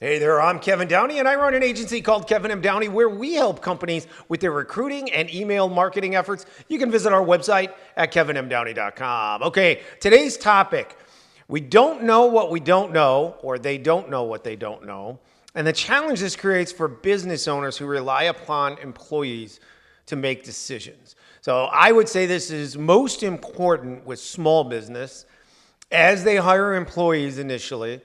Hey there, I'm Kevin Downey, and I run an agency called Kevin M. Downey where we help companies with their recruiting and email marketing efforts. You can visit our website at kevinmdowney.com. Okay, today's topic, we don't know what we don't know, or they don't know what they don't know, and the challenge this creates for business owners who rely upon employees to make decisions. So I would say this is most important with small business as they hire employees initially.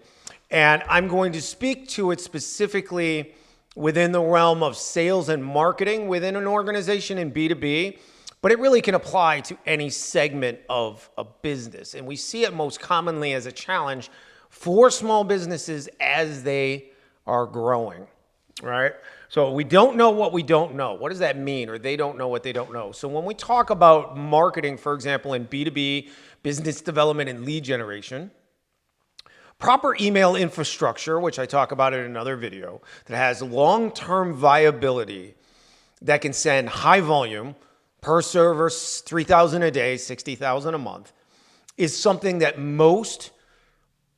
And I'm going to speak to it specifically within the realm of sales and marketing within an organization in B2B, but it really can apply to any segment of a business. And we see it most commonly as a challenge for small businesses as they are growing, right? So we don't know what we don't know. What does that mean? Or they don't know what they don't know. So when we talk about marketing, for example, in B2B, business development and lead generation, proper email infrastructure, which I talk about in another video, that has long-term viability, that can send high volume per server, 3,000 a day, 60,000 a month, is something that most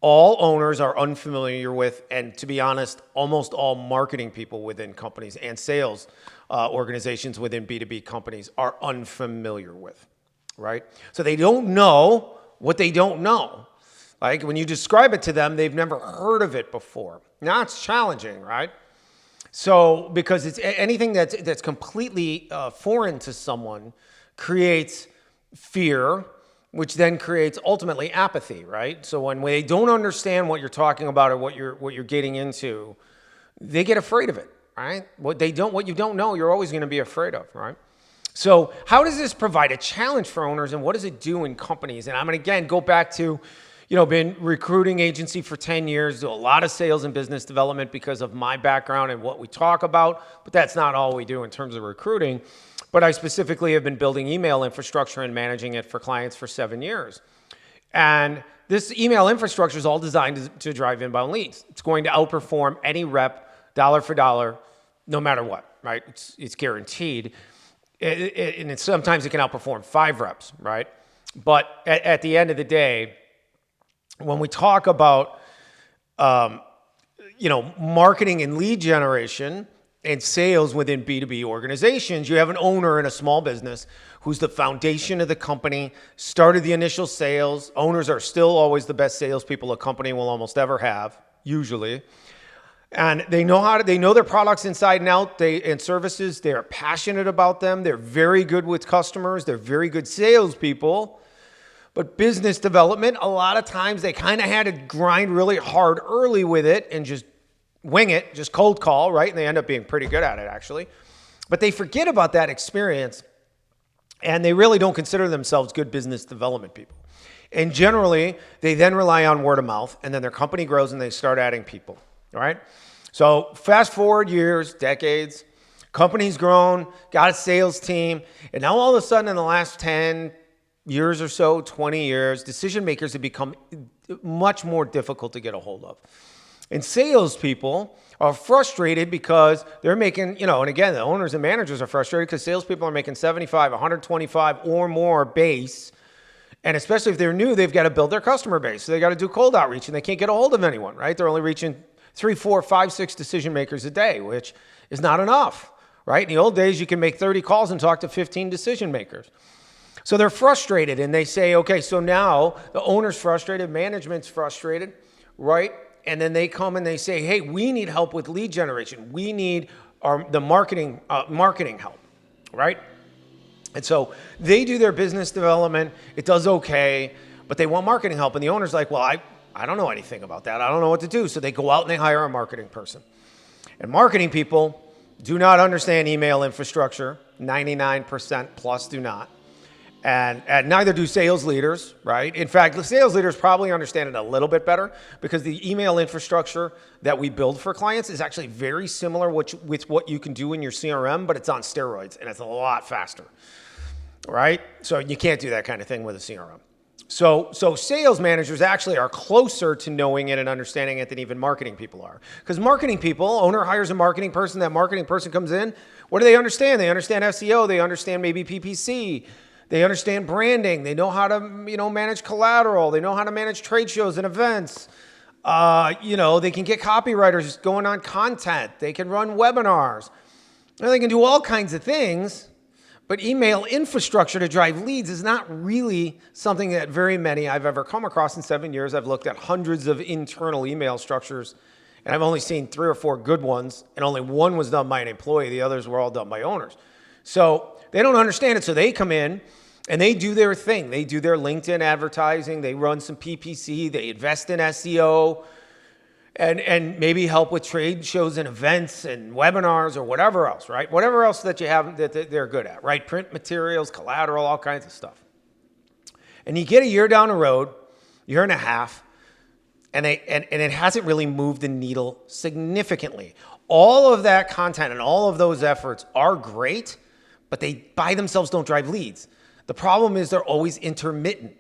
all owners are unfamiliar with, and to be honest, almost all marketing people within companies and sales organizations within B2B companies are unfamiliar with, right? So they don't know what they don't know. Like when you describe it to them, they've never heard of it before. Now it's challenging, right? So because it's anything that's completely foreign to someone creates fear, which then creates ultimately apathy, right? So when they don't understand what you're talking about or what you're getting into, they get afraid of it, right? What you don't know, you're always going to be afraid of, right? So how does this provide a challenge for owners, and what does it do in companies? And I'm going to again go back to, been recruiting agency for 10 years, do a lot of sales and business development because of my background and what we talk about, but that's not all we do in terms of recruiting. But I specifically have been building email infrastructure and managing it for clients for 7 years. And this email infrastructure is all designed to drive inbound leads. It's going to outperform any rep dollar for dollar, no matter what, right? It's guaranteed. And sometimes it can outperform 5 reps, right? But at the end of the day, when we talk about, marketing and lead generation and sales within B2B organizations, you have an owner in a small business who's the foundation of the company, started the initial sales. Owners are still always the best salespeople a company will almost ever have, usually. And they know their products inside and out, and services. They're passionate about them. They're very good with customers. They're very good salespeople. But business development, a lot of times they kind of had to grind really hard early with it and just wing it, just cold call, right? And they end up being pretty good at it, actually. But they forget about that experience, and they really don't consider themselves good business development people. And generally, they then rely on word of mouth, and then their company grows and they start adding people, all right? So fast forward years, decades, company's grown, got a sales team, and now all of a sudden in the last 10 years or so, 20 years, decision makers have become much more difficult to get a hold of. And salespeople are frustrated because they're making, and again, the owners and managers are frustrated because salespeople are making 75, 125 or more base. And especially if they're new, they've got to build their customer base. So they got to do cold outreach and they can't get a hold of anyone, right? They're only reaching 3, 4, 5, 6 decision makers a day, which is not enough, right? In the old days, you can make 30 calls and talk to 15 decision makers. So they're frustrated and they say, okay, so now the owner's frustrated, management's frustrated, right? And then they come and they say, hey, we need help with lead generation. We need the marketing help, right? And so they do their business development. It does okay, but they want marketing help. And the owner's like, well, I don't know anything about that. I don't know what to do. So they go out and they hire a marketing person. And marketing people do not understand email infrastructure. 99% plus do not. And neither do sales leaders, right? In fact, the sales leaders probably understand it a little bit better because the email infrastructure that we build for clients is actually very similar with what you can do in your CRM, but it's on steroids and it's a lot faster, right? So you can't do that kind of thing with a CRM. So sales managers actually are closer to knowing it and understanding it than even marketing people are. Because marketing people, owner hires a marketing person, that marketing person comes in, what do they understand? They understand SEO, they understand maybe PPC, they understand branding, they know how to manage collateral, they know how to manage trade shows and events. They can get copywriters going on content. They can run webinars. And they can do all kinds of things. But email infrastructure to drive leads is not really something that very many I've ever come across in 7 years. I've looked at hundreds of internal email structures, and I've only seen 3 or 4 good ones, and only one was done by an employee. The others were all done by owners. So they don't understand it. So they come in and they do their thing. They do their LinkedIn advertising. They run some PPC. They invest in SEO. And maybe help with trade shows and events and webinars or whatever else, right? Whatever else that you have that they're good at, right? Print materials, collateral, all kinds of stuff. And you get a year down the road, year and a half, and it hasn't really moved the needle significantly. All of that content and all of those efforts are great, but they by themselves don't drive leads. The problem is they're always intermittent.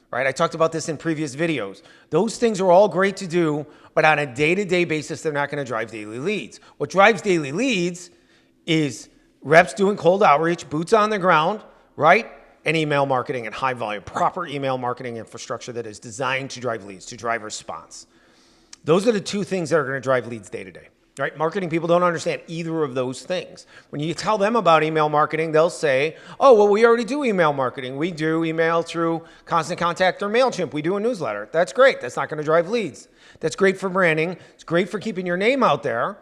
Right? I talked about this in previous videos. Those things are all great to do, but on a day-to-day basis, they're not going to drive daily leads. What drives daily leads is reps doing cold outreach, boots on the ground, right? And email marketing and high volume, proper email marketing infrastructure that is designed to drive leads, to drive response. Those are the 2 things that are going to drive leads day to day. Right? Marketing people don't understand either of those things. When you tell them about email marketing, they'll say, oh, well, we already do email marketing. We do email through Constant Contact or MailChimp. We do a newsletter. That's great. That's not going to drive leads. That's great for branding. It's great for keeping your name out there,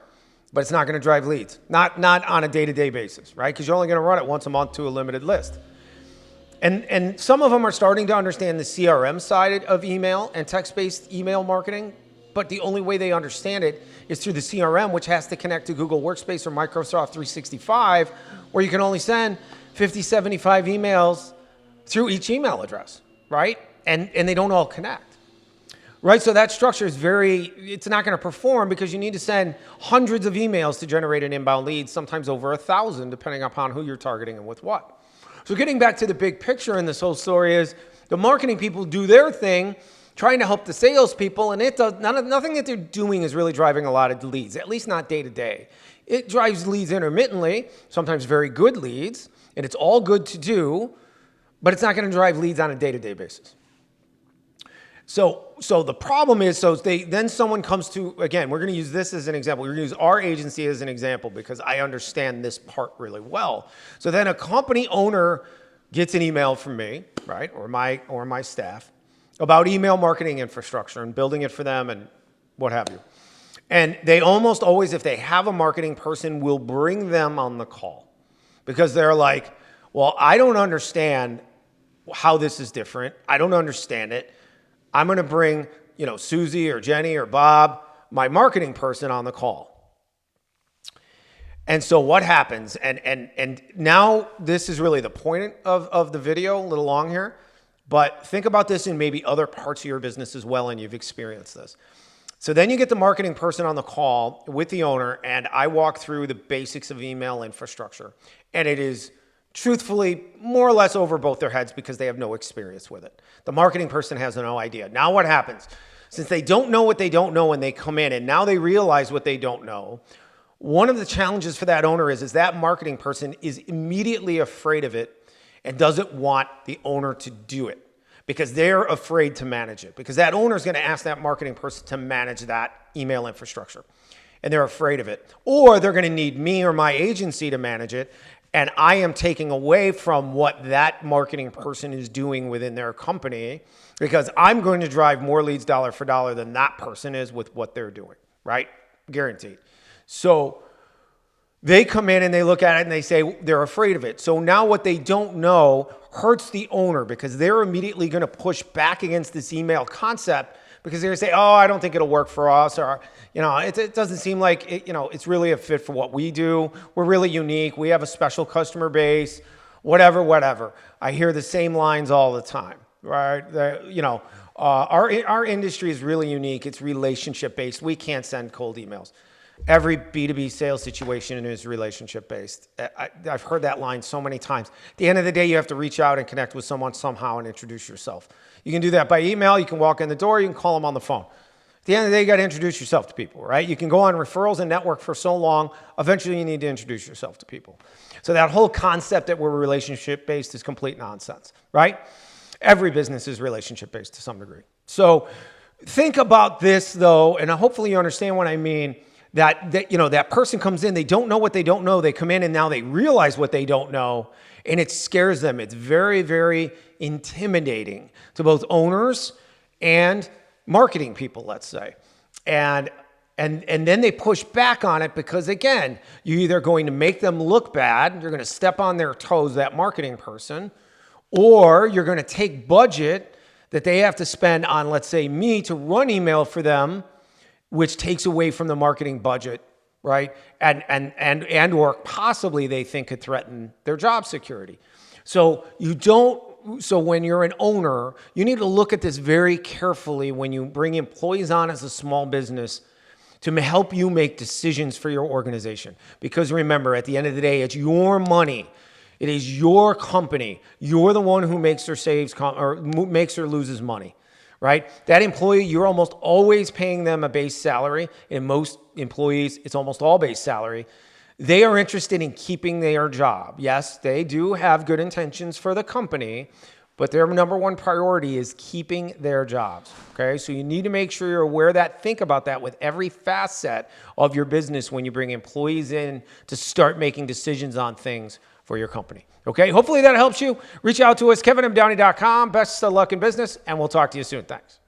but it's not going to drive leads. Not on a day-to-day basis, right? Because you're only going to run it once a month to a limited list. And some of them are starting to understand the CRM side of email and text-based email marketing, but the only way they understand it is through the CRM, which has to connect to Google Workspace or Microsoft 365, where you can only send 50, 75 emails through each email address, right? And they don't all connect, right? So that structure is it's not going to perform because you need to send hundreds of emails to generate an inbound lead, sometimes over 1,000, depending upon who you're targeting and with what. So getting back to the big picture in this whole story is the marketing people do their thing, trying to help the salespeople, and nothing that they're doing is really driving a lot of leads, at least not day to day. It drives leads intermittently, sometimes very good leads, and it's all good to do, but it's not going to drive leads on a day-to-day basis. So the problem is, then someone comes to, again, we're going to use this as an example. We're going to use our agency as an example because I understand this part really well. So then a company owner gets an email from me, right, or my staff, about email marketing infrastructure and building it for them and what have you. And they almost always, if they have a marketing person, will bring them on the call because they're like, well, I don't understand how this is different. I don't understand it. I'm going to bring, Susie or Jenny or Bob, my marketing person, on the call. And so what happens, and now this is really the point of the video, a little long here, but think about this in maybe other parts of your business as well, and you've experienced this. So then you get the marketing person on the call with the owner, and I walk through the basics of email infrastructure. And it is truthfully more or less over both their heads because they have no experience with it. The marketing person has no idea. Now what happens? Since they don't know what they don't know when they come in, and now they realize what they don't know, one of the challenges for that owner is that marketing person is immediately afraid of it and doesn't want the owner to do it because they're afraid to manage it, because that owner is going to ask that marketing person to manage that email infrastructure, and they're afraid of it. Or they're going to need me or my agency to manage it, and I am taking away from what that marketing person is doing within their company because I'm going to drive more leads dollar for dollar than that person is with what they're doing, right? Guaranteed. So they come in and they look at it and they say they're afraid of it. So now what they don't know hurts the owner because they're immediately going to push back against this email concept because they're going to say, oh, I don't think it'll work for us, or, it doesn't seem like it's really a fit for what we do. We're really unique. We have a special customer base, whatever. I hear the same lines all the time, right? Our industry is really unique. It's relationship based. We can't send cold emails. Every B2B sales situation is relationship-based. I've heard that line so many times. At the end of the day, you have to reach out and connect with someone somehow and introduce yourself. You can do that by email. You can walk in the door. You can call them on the phone. At the end of the day, you got to introduce yourself to people, right? You can go on referrals and network for so long. Eventually, you need to introduce yourself to people. So that whole concept that we're relationship-based is complete nonsense, right? Every business is relationship-based to some degree. So Think about this though, and hopefully you understand what I mean. That person comes in, they don't know what they don't know. They come in and now they realize what they don't know, and it scares them. It's very, very intimidating to both owners and marketing people, let's say. And then they push back on it because, again, you're either going to make them look bad, you're going to step on their toes, that marketing person, or you're going to take budget that they have to spend on, let's say, me to run email for them, which takes away from the marketing budget, right? And or possibly they think could threaten their job security. So when you're an owner, you need to look at this very carefully when you bring employees on as a small business to help you make decisions for your organization. Because remember, at the end of the day, it's your money. It is your company. You're the one who makes or makes or loses money, right? That employee, you're almost always paying them a base salary. In most employees, it's almost all base salary. They are interested in keeping their job. Yes, they do have good intentions for the company, but their number one priority is keeping their jobs, okay? So you need to make sure you're aware of that. Think about that with every facet of your business when you bring employees in to start making decisions on things for your company, okay? Hopefully that helps you. Reach out to us, kevinmdowney.com. Best of luck in business, and we'll talk to you soon. Thanks.